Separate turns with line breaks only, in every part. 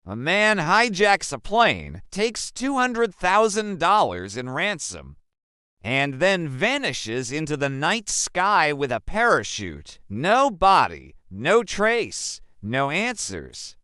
A man hijacks a plane, takes $200,000 in ransom, and then vanishes into the night sky with a parachute. No body, no trace, no answers.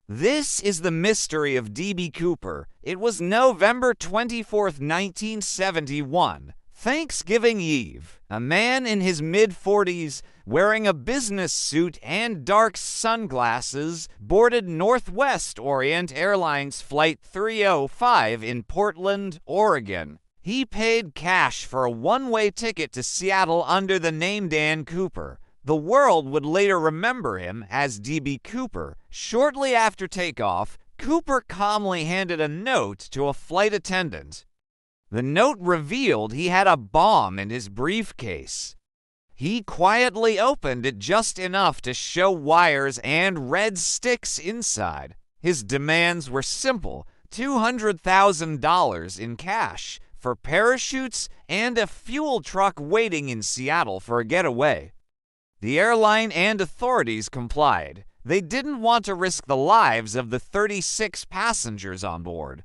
This is the mystery of D.B. Cooper. It was November 24th, 1971, Thanksgiving Eve. A man in his mid-40s, wearing a business suit and dark sunglasses, boarded Northwest Orient Airlines Flight 305 in Portland, Oregon. He paid cash for a one-way ticket to Seattle under the name Dan Cooper. The world would later remember him as D.B. Cooper. Shortly after takeoff, Cooper calmly handed a note to a flight attendant. The note revealed he had a bomb in his briefcase. He quietly opened it just enough to show wires and red sticks inside. His demands were simple: $200,000 in cash for parachutes and a fuel truck waiting in Seattle for a getaway. The airline and authorities complied. They didn't want to risk the lives of the 36 passengers on board.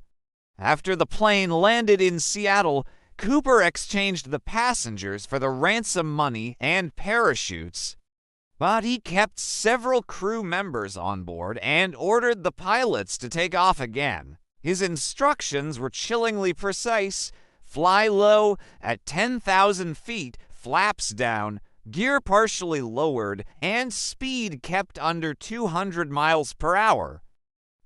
After the plane landed in Seattle, Cooper exchanged the passengers for the ransom money and parachutes. But he kept several crew members on board and ordered the pilots to take off again. His instructions were chillingly precise: fly low at 10,000 feet, flaps down, gear partially lowered, and speed kept under 200 miles per hour.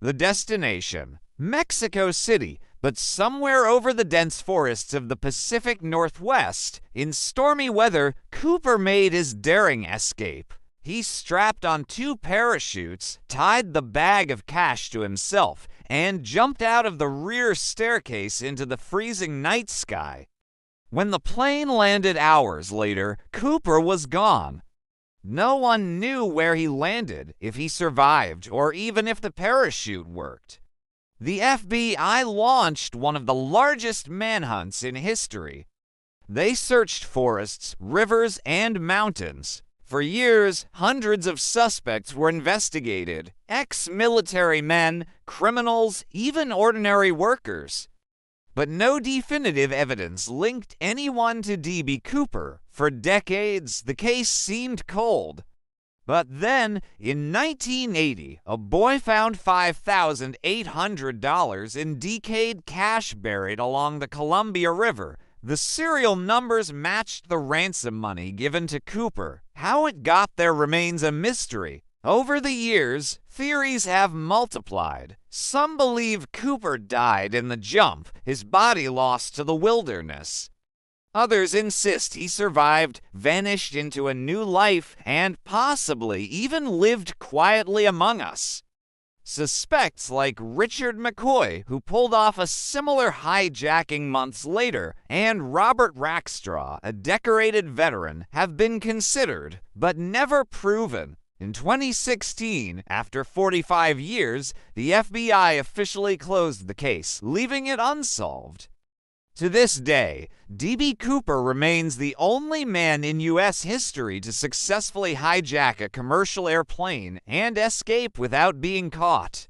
The destination: Mexico City, but somewhere over the dense forests of the Pacific Northwest. In stormy weather, Cooper made his daring escape. He strapped on 2 parachutes, tied the bag of cash to himself, and jumped out of the rear staircase into the freezing night sky. When the plane landed hours later, Cooper was gone. No one knew where he landed, if he survived, or even if the parachute worked. The FBI launched one of the largest manhunts in history. They searched forests, rivers, and mountains. For years, hundreds of suspects were investigated: ex-military men, criminals, even ordinary workers. But no definitive evidence linked anyone to D.B. Cooper. For decades, the case seemed cold. But then, in 1980, a boy found $5,800 in decayed cash buried along the Columbia River. The serial numbers matched the ransom money given to Cooper. How it got there remains a mystery. Over the years, theories have multiplied. Some believe Cooper died in the jump, his body lost to the wilderness. Others insist he survived, vanished into a new life, and possibly even lived quietly among us. Suspects like Richard McCoy, who pulled off a similar hijacking months later, and Robert Rackstraw, a decorated veteran, have been considered, but never proven. In 2016, after 45 years, the FBI officially closed the case, leaving it unsolved. To this day, D.B. Cooper remains the only man in U.S. history to successfully hijack a commercial airplane and escape without being caught.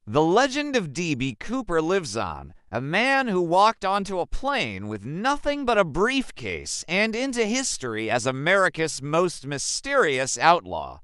The legend of D.B. Cooper lives on, a man who walked onto a plane with nothing but a briefcase and into history as America's most mysterious outlaw.